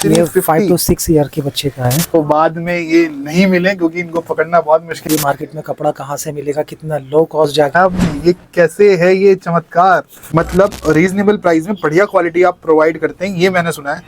ये 5 to 6 year के बच्चे का है। तो बाद में ये नहीं मिले क्योंकि इनको पकड़ना बहुत मुश्किल ये मार्केट में कपड़ा कहाँ से मिलेगा, कितना लो कॉस्ट जाएगा। है। अब ये कैसे है ये चमत्कार, मतलब रीजनेबल प्राइस में बढ़िया क्वालिटी आप प्रोवाइड करते हैं, ये मैंने सुना है।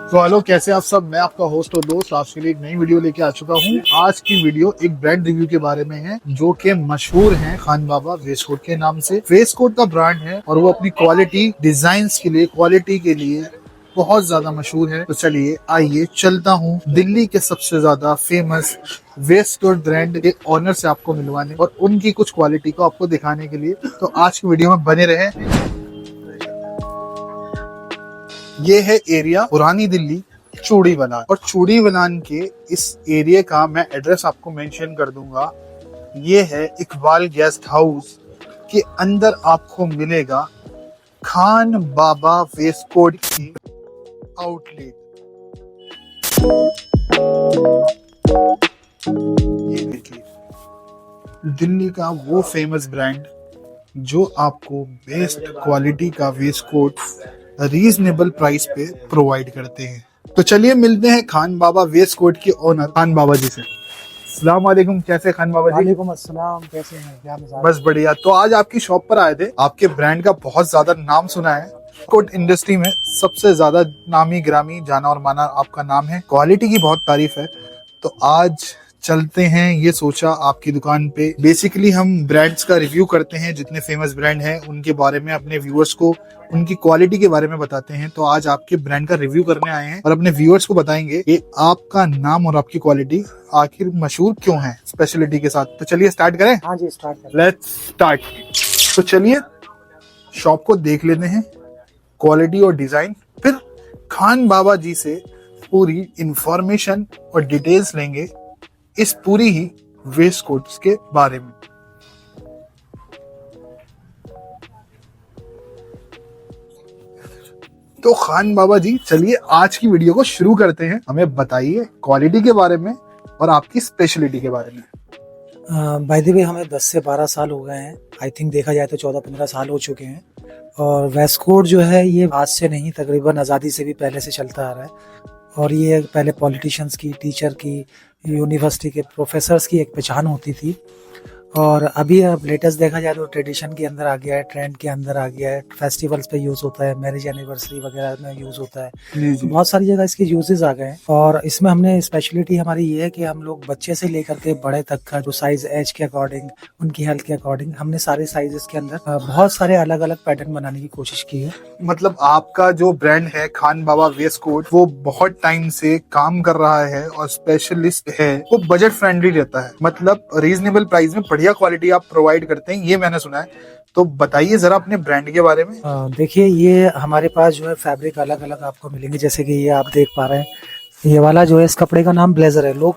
तो हेलो, कैसे आप सब। मैं आपका होस्ट और दोस्त आज के लिए एक नई वीडियो लेके आ चुका हूँ। आज की वीडियो एक ब्रांड रिव्यू के बारे में है जो कि मशहूर है खान बाबा वेस्ट कोट के नाम से। वेस्ट कोट का ब्रांड है और वो अपनी क्वालिटी डिजाइन्स के लिए, क्वालिटी के लिए बहुत ज्यादा मशहूर है। तो चलिए आइए चलता हूँ दिल्ली के सबसे ज्यादा फेमस वेस्ट कोट ब्रांड के ऑनर से आपको मिलवाने और उनकी कुछ क्वालिटी को आपको दिखाने के लिए। तो आज की वीडियो में बने रहे। ये है एरिया पुरानी दिल्ली चूड़ी बनान, और चूड़ी बनान के इस एरिया का मैं एड्रेस आपको मेंशन कर दूंगा। ये है इकबाल गेस्ट हाउस के अंदर आपको मिलेगा खान बाबा वेस्ट कोट की आउटलेट। ये देखिए दिल्ली का वो फेमस ब्रांड जो आपको बेस्ट क्वालिटी का वेस्ट कोट रीजनेबल प्राइस पे प्रोवाइड करते हैं। तो चलिए मिलते हैं खान बाबा वेस्ट कोट के ओनर खान बाबा जी से। अस्सलाम वालेकुम, कैसे खान बाबा जी? वालेकुम अस्सलाम, कैसे हैं, क्या मजाक? बस बढ़िया। तो आज आपकी शॉप पर आए थे, आपके ब्रांड का बहुत ज्यादा नाम सुना है। कोट इंडस्ट्री में सबसे ज्यादा नामी ग्रामी जाना और माना आपका नाम है, क्वालिटी की बहुत तारीफ है। तो आज चलते हैं, ये सोचा आपकी दुकान पे। बेसिकली हम ब्रांड्स का रिव्यू करते हैं, जितने फेमस ब्रांड हैं उनके बारे में अपने व्यूअर्स को उनकी क्वालिटी के बारे में बताते हैं। तो आज आपके ब्रांड का रिव्यू करने आए हैं और अपने व्यूअर्स को बताएंगे कि आपका नाम और आपकी क्वालिटी आखिर मशहूर क्यों है स्पेशलिटी के साथ। तो चलिए स्टार्ट करें। हाँ जी, स्टार्ट करें। Let's start. तो चलिए शॉप को देख लेते हैं, क्वालिटी और डिजाइन, फिर खान बाबा जी से पूरी इंफॉर्मेशन और डिटेल्स लेंगे इस पूरी ही वेस्ट कोट्स के बारे में। तो खान बाबा जी चलिए आज की वीडियो को शुरू करते हैं। हमें बताइए क्वालिटी के बारे में और आपकी स्पेशलिटी के बारे में। बाय द वे हमें 10 से 12 साल हो गए हैं। आई थिंक देखा जाए तो 14-15 साल हो चुके हैं। और वेस्ट कोट जो है ये आज से नहीं, तकरीबन आज़ादी से भी पहले से चलता आ रहा है। और ये पहले पॉलिटिशियंस की, टीचर की, यूनिवर्सिटी के प्रोफेसर्स की एक पहचान होती थी। और अभी अब लेटेस्ट देखा जाए तो ट्रेडिशन के अंदर आ गया है, ट्रेंड के अंदर आ गया है। फेस्टिवल्स पे यूज़ होता है, मैरिज एनिवर्सरी वगैरह में यूज़ होता है। तो बहुत सारी जगह इसके यूजेस आ गए हैं। और इसमें हमने स्पेशलिटी हमारी ये है कि हम लोग बच्चे से लेकर के बड़े तक का जो साइज, एज के अकॉर्डिंग, उनकी हेल्थ के अकॉर्डिंग, हमने सारे साइजेस के अंदर बहुत सारे अलग अलग पैटर्न बनाने की कोशिश की है। मतलब आपका जो ब्रांड है खान बाबा वेस्ट कोट, वो बहुत टाइम से काम कर रहा है और स्पेशलिस्ट है। वो बजट फ्रेंडली रहता है, मतलब रीजनेबल प्राइस में बढ़िया क्वालिटी आप प्रोवाइड करते हैं, ये मैंने सुना है। तो बताइए जरा अपने ब्रांड के बारे में। देखिए ये हमारे पास जो है फैब्रिक अलग अलग आपको मिलेंगे। जैसे कि ये आप देख पा रहे हैं, ये वाला जो है इस कपड़े का नाम ब्लेजर है। लोग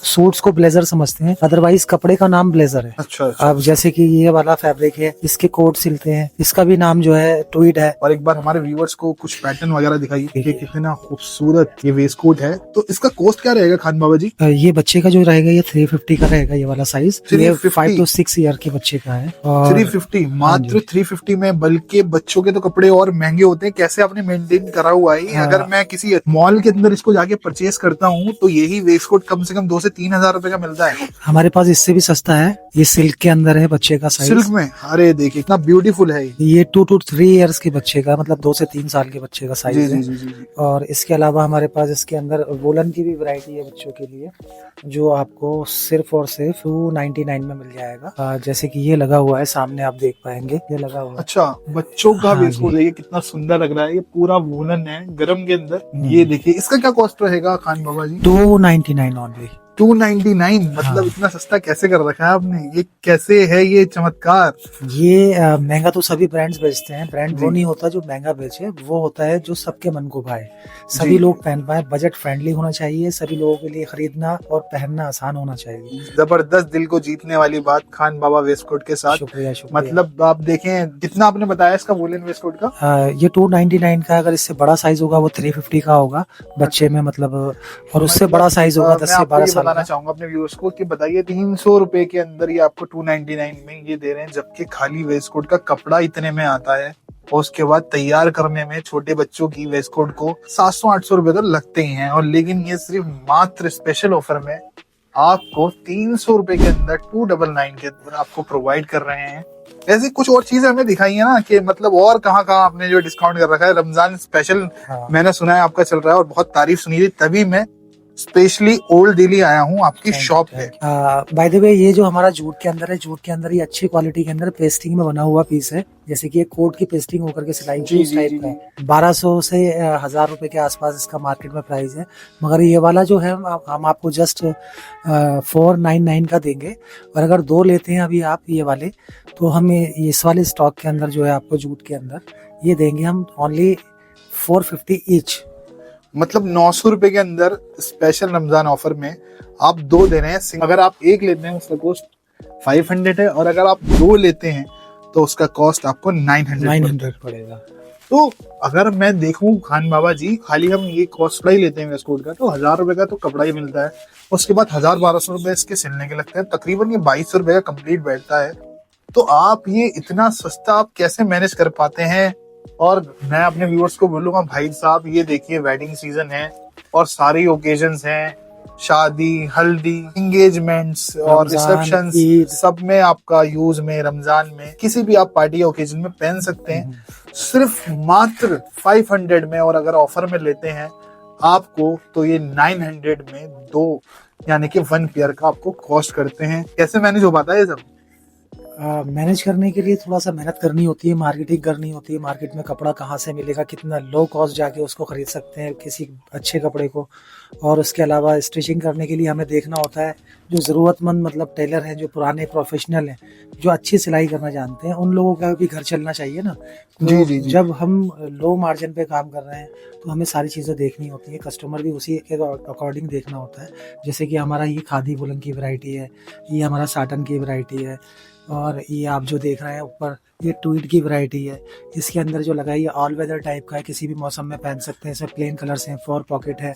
सूट्स को ब्लेजर समझते हैं, अदरवाइज कपड़े का नाम ब्लेजर है। अच्छा। अब जैसे कि ये वाला फैब्रिक है, इसके कोट सिलते हैं, इसका भी नाम जो है ट्वीड है। और एक बार हमारे व्यूअर्स को कुछ पैटर्न वगैरह दिखाइए। देखिए कितना खूबसूरत ये वेस्ट कोट है। तो इसका कॉस्ट क्या रहेगा खान बाबा जी? ये बच्चे का जो रहेगा ये 350 का रहेगा, ये वाला साइज। ये 5 to 6 ईयर के बच्चे का है। 350, मात्र 350 में। बल्कि बच्चों के तो कपड़े और महंगे होते हैं। कैसे आपने मेंटेन करा हुआ है? अगर मैं किसी मॉल के अंदर इसको जाके परचेस करता हूँ तो यही वेस्ट कोट कम से कम 2 से 3 हजार रुपए का मिलता है। हमारे पास इससे भी सस्ता है। ये सिल्क के अंदर है, बच्चे का साइज। सिल्क में? अरे देखिए कितना ब्यूटीफुल है ये 2 to 3 ईयर्स के बच्चे का, मतलब 2 से 3 साल के बच्चे का साइज है। जी। और इसके अलावा हमारे पास इसके अंदर वोलन की भी वैरायटी है बच्चों के लिए, जो आपको सिर्फ और सिर्फ 299 में मिल जाएगा। जैसे कि ये लगा हुआ है सामने, आप देख पाएंगे ये लगा हुआ है। अच्छा, बच्चों का हाँ वेस्ट कोट देखिए कितना सुंदर लग रहा है। ये पूरा वूलन है, गरम के अंदर। ये देखिए इसका क्या कॉस्ट रहेगा खान बाबा जी? 299 ओनली। 299, मतलब इतना सस्ता कैसे कर रखा है आपने? ये कैसे है ये चमत्कार? ये महंगा तो सभी ब्रांड्स बेचते हैं। ब्रांड वो नहीं होता जो महंगा बेचे, वो होता है जो सबके मन को भाए, सभी लोग पहन पाए। बजट फ्रेंडली होना चाहिए, सभी लोगों के लिए खरीदना और पहनना आसान होना चाहिए। जबरदस्त, दिल को जीतने वाली बात खान बाबा वेस्ट कोट के साथ। शुक्रिया शुक्रिया। मतलब आप देखें कितना आपने बताया इसका वूलन वेस्ट कोट का? ये 299 का। अगर इससे बड़ा साइज होगा वो 350 का होगा बच्चे में, मतलब। और उससे बड़ा साइज होगा 10 से 12 साल बताना चाहूंगा अपने व्यूअर्स को कि बताइए 300 रुपए के अंदर ये आपको 299 में ये दे रहे हैं, जबकि खाली वेस्ट कोट का कपड़ा इतने में आता है और उसके बाद तैयार करने में छोटे बच्चों की वेस्ट कोट को 700-800 रुपए तो लगते ही हैं। और लेकिन ये सिर्फ मात्र स्पेशल ऑफर में आपको 300 रुपए के अंदर 299 के अंदर आपको प्रोवाइड कर रहे हैं। ऐसी कुछ और चीजें हमें दिखाई है ना कि मतलब और कहाँ कहाँ आपने जो डिस्काउंट कर रखा है। रमजान स्पेशल मैंने सुना है आपका चल रहा है और बहुत तारीफ सुनी थी, तभी मैं स्पेशली ओल्ड दिल्ली आया हूँ आपकी शॉप पे। बाय द वे ये जो हमारा जूट के अंदर है, जूट के अंदर ये अच्छी क्वालिटी के अंदर पेस्टिंग में बना हुआ पीस है, जैसे कि एक कोट की पेस्टिंग होकर के सिलाई जी, उस टाइप जी, का है। 1200 से 1000 रुपए के आसपास इसका मार्केट में प्राइस है, मगर ये वाला जो है हम आपको जस्ट 499 का देंगे। और अगर 2 लेते हैं अभी आप ये वाले, तो हम इस वाले स्टॉक के अंदर जो है आपको जूट के अंदर ये देंगे हम ओनली 450 ईच। मतलब 900 रुपए के अंदर स्पेशल रमजान ऑफर में आप 2 दे रहे हैं। अगर आप एक लेते हैं उसका कॉस्ट 500 है और अगर आप 2 लेते हैं तो उसका कॉस्ट आपको 900 पड़ेगा। तो अगर मैं देखूं खान बाबा जी, खाली हम ये कॉस्ट ही लेते हैं वेस्ट कोट का तो 1000 रुपए का तो कपड़ा ही मिलता है, उसके बाद 1000-1200 रुपए इसके सिलने के लगते हैं, तकरीबन ये 2200 रुपए का कंप्लीट बैठता है। तो आप ये इतना सस्ता आप कैसे मैनेज कर पाते हैं? और मैं अपने व्यूअर्स को बोलूंगा भाई साहब ये देखिए वेडिंग सीजन है और सारी ओकेजन्स हैं, शादी, हल्दी, एंगेजमेंट्स और रिसेप्शंस, सब में आपका यूज में रमजान में किसी भी आप पार्टी ओकेजन में पहन सकते हैं सिर्फ मात्र 500 में। और अगर ऑफर में लेते हैं आपको तो ये 900 में 2 यानी कि 1 पेयर का आपको कॉस्ट करते हैं। कैसे मैनेज हो पाता है ये सब? मैनेज करने के लिए थोड़ा सा मेहनत करनी होती है, मार्केटिंग करनी होती है, मार्केट में कपड़ा कहाँ से मिलेगा, कितना लो कॉस्ट जाके उसको खरीद सकते हैं किसी अच्छे कपड़े को। और उसके अलावा स्टिचिंग करने के लिए हमें देखना होता है जो ज़रूरतमंद मतलब टेलर हैं, जो पुराने प्रोफेशनल हैं, जो अच्छी सिलाई करना जानते हैं, उन लोगों का भी घर चलना चाहिए ना। तो जी। जब हम लो मार्जिन पे काम कर रहे हैं तो हमें सारी चीज़ें देखनी होती है, कस्टमर भी उसी के अकॉर्डिंग देखना होता है। जैसे कि हमारा ये खादी वुलन की वैरायटी है, ये हमारा साटन की वैरायटी है, और ये आप जो देख रहे हैं ऊपर ये ट्वीट की वैरायटी है। इसके अंदर जो लगा है ये ऑल वेदर टाइप का है, किसी भी मौसम में पहन सकते हैं। इसमें प्लेन कलर्स हैं, 4 पॉकेट है।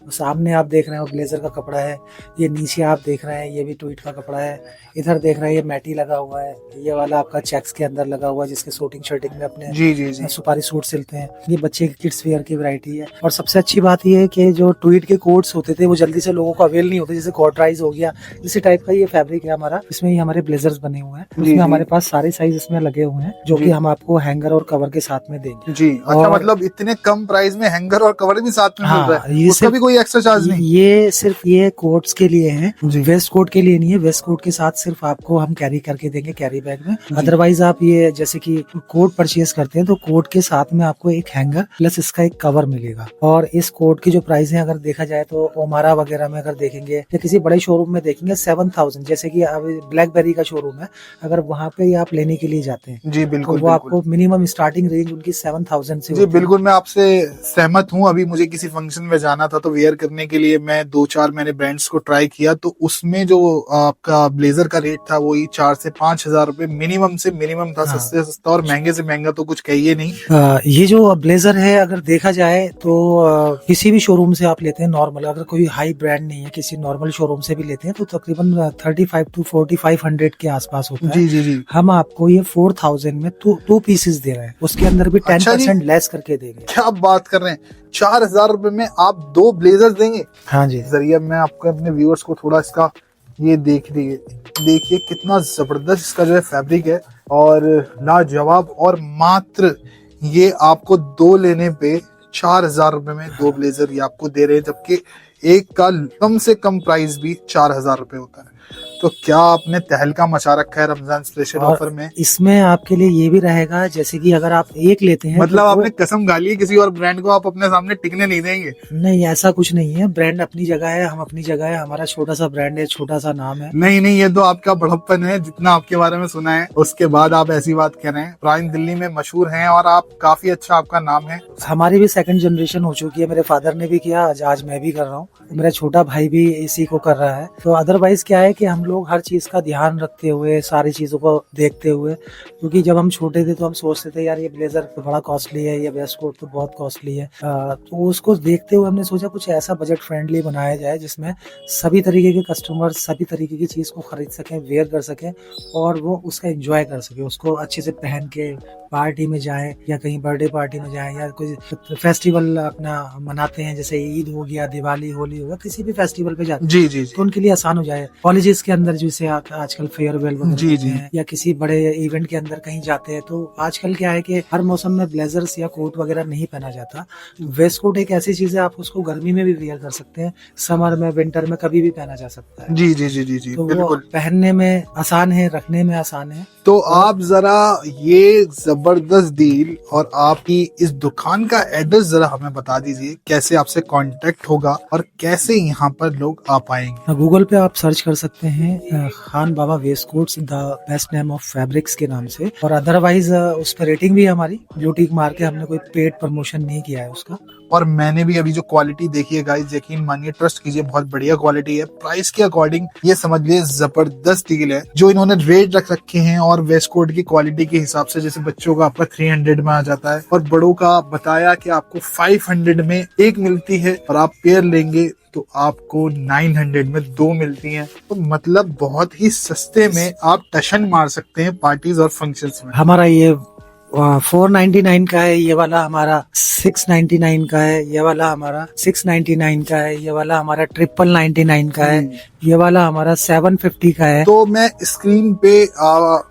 तो सामने आप देख रहे हैं वो ब्लेजर का कपड़ा है, ये नीचे आप देख रहे हैं ये भी ट्वीट का कपड़ा है। इधर देख रहे हैं ये मैटी लगा हुआ है, ये वाला आपका चेक्स के अंदर लगा हुआ है जिसके शूटिंग शर्टिंग में अपने जी। सुपारी सूट सिलते हैं। ये बच्चे के किड्स वेयर की वैरायटी है। और सबसे अच्छी बात ये है कि जो ट्वीट के कोट्स होते थे वो जल्दी से लोगों को अवेल नहीं होते, जैसे कॉटराइज हो गया, इसी टाइप का ये फैब्रिक है हमारा। इसमें ही हमारे ब्लेजर्स बने हुए हैं, उसमें हमारे पास सारे साइज इसमें लगे हुए हैं, जो कि हम आपको हैंगर और कवर के साथ में देंगे। जी अच्छा, मतलब इतने कम प्राइस में हैंगर और कवर भी साथ में मिल रहा है, उसका भी कोई एक्स्ट्रा चार्ज नहीं? ये सिर्फ ये कोट्स के लिए है, वेस्ट कोट के लिए नहीं है। वेस्ट कोट के साथ सिर्फ आपको हम कैरी करके देंगे कैरी बैग में। अदरवाइज आप ये जैसे कि कोट परचेज करते हैं तो कोट के साथ में आपको एक हैंगर प्लस इसका एक कवर मिलेगा। और इस कोट की जो प्राइस है अगर देखा जाए तो ओमारा वगैरह में अगर देखेंगे या किसी बड़े शोरूम में देखेंगे 7000, जैसे कि अब ब्लैकबेरी का शोरूम है, अगर वहाँ पे आप लेने के लिए जाते हैं जी बिल्कुल, तो वो आपको मिनिमम स्टार्टिंग रेंज उनकी 7000 से। जी बिल्कुल, मैं आपसे सहमत हूँ। अभी मुझे किसी फंक्शन में जाना था तो वेयर करने के लिए मैं 2-4 मैंने ब्रांड्स को ट्राई किया, तो उसमें जो आपका ब्लेजर का रेट था वही 4 से 5 हजार रुपए मिनिमम से मिनिमम था। सस्ते से सस्ता और महंगे से महंगा तो कुछ कहिए नहीं। ये जो ब्लेजर है अगर देखा जाए तो किसी भी शोरूम से आप लेते हैं नॉर्मल, अगर कोई हाई ब्रांड नहीं है, किसी नॉर्मल शोरूम से भी लेते हैं तो तकरीबन 35 to 4500 के आसपास होता है। जी। हम आपको ये 4000 में 2 पीसेस दे रहे हैं, उसके अंदर भी 10% लेस करके देंगे। क्या आप बात कर रहे हैं, 4000 रुपए में आप 2 ब्लेजर देंगे? हाँ जी। जरिए मैं आपको अपने व्यूअर्स को थोड़ा इसका ये देखिए कितना जबरदस्त इसका जो है फैब्रिक है और लाजवाब। और मात्र ये आपको 2 लेने पे 4000 रुपए में 2 ब्लेजर ये आपको दे रहे हैं, जबकि एक का कम से कम प्राइस भी 4000 रुपए होता है। तो क्या आपने तहलका मचा रखा है रमजान स्पेशल ऑफर में? इसमें आपके लिए ये भी रहेगा जैसे कि अगर आप एक लेते हैं मतलब तो आपने कसम खा ली है किसी और ब्रांड को आप अपने सामने टिकने नहीं देंगे? नहीं, ऐसा कुछ नहीं है। ब्रांड अपनी जगह है, हम अपनी जगह है, हमारा छोटा सा ब्रांड है, छोटा सा नाम है। नहीं, ये तो आपका बड़प्पन है। जितना आपके बारे में सुना है उसके बाद आप ऐसी बात कह रहे हैं। प्राइम दिल्ली में मशहूर हैं और आप काफी अच्छा आपका नाम है। हमारी भी 2nd जनरेशन हो चुकी है, मेरे फादर ने भी किया, आज मैं भी कर रहा हूँ, मेरा छोटा भाई भी इसी को कर रहा है। तो अदरवाइज क्या है कि हम लोग हर चीज़ का ध्यान रखते हुए, सारी चीज़ों को देखते हुए, क्योंकि जब हम छोटे थे तो हम सोचते थे यार ये ब्लेजर तो बड़ा कॉस्टली है, ये वेस्ट कोट तो बहुत कॉस्टली है। तो उसको देखते हुए हमने सोचा कुछ ऐसा बजट फ्रेंडली बनाया जाए जिसमें सभी तरीके के कस्टमर सभी तरीके की चीज़ को खरीद सकें, वेयर कर सकें और वो उसका एंजॉय कर सके, उसको अच्छे से पहन के पार्टी में जाएं या कहीं बर्थडे पार्टी में जाएं या कोई फेस्टिवल अपना मनाते हैं, जैसे ईद हो गया, दिवाली, होली हो गया, किसी भी फेस्टिवल पे जाते हैं जी जी जी तो उनके लिए आसान हो जाए। कॉलेजेस के अंदर जैसे आजकल फेयरवेल जी जी हैं या किसी बड़े इवेंट के अंदर कहीं जाते हैं तो आजकल क्या है कि हर मौसम में ब्लेजर्स या कोट वगैरह नहीं पहना जाता। वेस्ट कोट एक ऐसी चीज है, आप उसको गर्मी में भी वेयर कर सकते हैं, समर में, विंटर में, कभी भी पहना जा सकता है। जी जी जी जी जी तो वो बिल्कुल। पहनने में आसान है, रखने में आसान है। तो आप जरा ये जबरदस्त डील और आपकी इस दुकान का एड्रेस जरा हमें बता दीजिए, कैसे आपसे कांटेक्ट होगा और कैसे यहाँ पर लोग आ पाएंगे। गूगल पे आप सर्च कर सकते हैं Khan Baba vest coats the best name of fabrics के नाम से, और अदरवाइज उस पर रेटिंग भी है हमारी, ब्लू टिक मार के, हमने कोई पेड प्रमोशन नहीं किया है उसका। और मैंने भी अभी जो क्वालिटी देखी है गाइस, यकीन मानिए, ट्रस्ट कीजिए, बहुत बढ़िया क्वालिटी है। प्राइस के अकॉर्डिंग ये समझ लिए जबरदस्त डील है। जो इन्होंने रेट रख रखे हैं और वेस्ट कोट की क्वालिटी के हिसाब से, जैसे बच्चों का आपका 300 में आ जाता है और बड़ों का बताया कि आपको 500 में एक मिलती है, और आप पेयर लेंगे तो आपको 900 में 2 मिलती हैं। तो मतलब बहुत ही सस्ते में आप टशन मार सकते हैं पार्टीज और फंक्शंस में। हमारा ये 499 का है, ये वाला हमारा 699 का है, ये वाला हमारा 699 का है, ये वाला हमारा 999 का है, ये वाला हमारा 750 का है। तो मैं स्क्रीन पे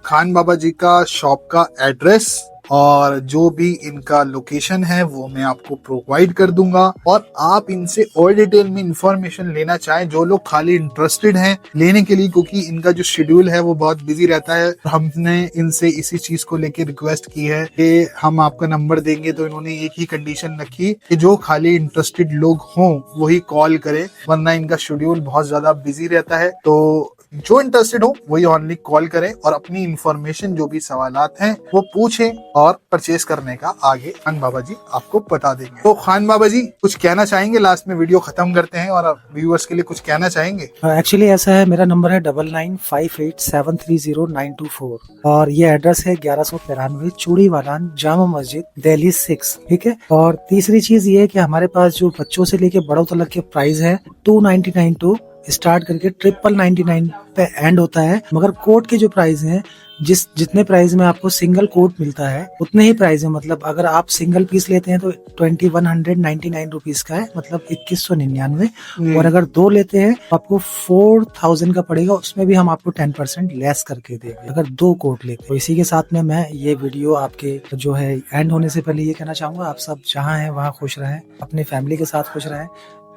खान बाबा जी का शॉप का एड्रेस और जो भी इनका लोकेशन है वो मैं आपको प्रोवाइड कर दूंगा, और आप इनसे और डिटेल में इंफॉर्मेशन लेना चाहें, जो लोग खाली इंटरेस्टेड हैं लेने के लिए, क्योंकि इनका जो शेड्यूल है वो बहुत बिजी रहता है। हमने इनसे इसी चीज को लेके रिक्वेस्ट की है कि हम आपका नंबर देंगे, तो इन्होंने एक ही कंडीशन रखी कि जो खाली इंटरेस्टेड लोग हों वही कॉल करें, वरना इनका शेड्यूल बहुत ज्यादा बिजी रहता है। तो जो इंटरेस्टेड हो वही ऑनली कॉल करें और अपनी इंफॉर्मेशन, जो भी सवालात हैं वो पूछें, और परचेज करने का आगे खान बाबा जी आपको बता देंगे। तो खान बाबा जी कुछ कहना चाहेंगे? लास्ट में वीडियो खत्म करते हैं, और व्यूअर्स के लिए कुछ कहना चाहेंगे? एक्चुअली ऐसा है, मेरा नंबर है 9958730924 और ये एड्रेस है 1193 चूड़ीवालान जामा मस्जिद, दिल्ली 6। ठीक है। और तीसरी चीज ये है कि हमारे पास जो बच्चों से लेके बड़ों तक के प्राइस है 299 टू स्टार्ट करके 999 पे एंड होता है, मगर कोट के जो प्राइस हैं, जितने प्राइस में आपको सिंगल कोट मिलता है उतने ही प्राइस है। मतलब अगर आप सिंगल पीस लेते हैं तो 2199 रुपीज का है, मतलब 2199, और अगर 2 लेते हैं तो आपको 4000 का पड़ेगा, उसमें भी हम आपको 10% लेस करके देंगे अगर 2 कोट लेते हैं। तो इसी के साथ में मैं ये वीडियो आपके जो है एंड होने से पहले ये कहना चाहूंगा, आप सब जहाँ हैं वहाँ खुश रहें, अपनी फैमिली के साथ खुश रहें,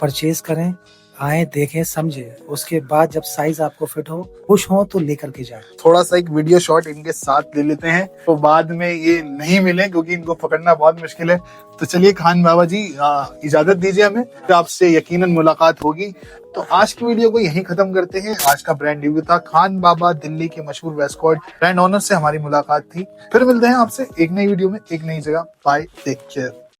परचेज करें, आए, देखें, समझे, उसके बाद जब साइज आपको फिट हो, खुश हो तो लेकर के जाए। थोड़ा सा एक वीडियो शॉट इनके साथ ले लेते हैं, तो बाद में ये नहीं मिले क्योंकि इनको पकड़ना बहुत मुश्किल है। तो चलिए खान बाबा जी इजाजत दीजिए हमें, तो आपसे यकीनन मुलाकात होगी। तो आज की वीडियो को यहीं खत्म करते हैं। आज का ब्रांड रिव्यू था खान बाबा, दिल्ली के मशहूर वेस्ट कोट ब्रांड ओनर से हमारी मुलाकात थी। फिर मिलते हैं आपसे एक नई वीडियो में, एक नई जगह। Bye, take care.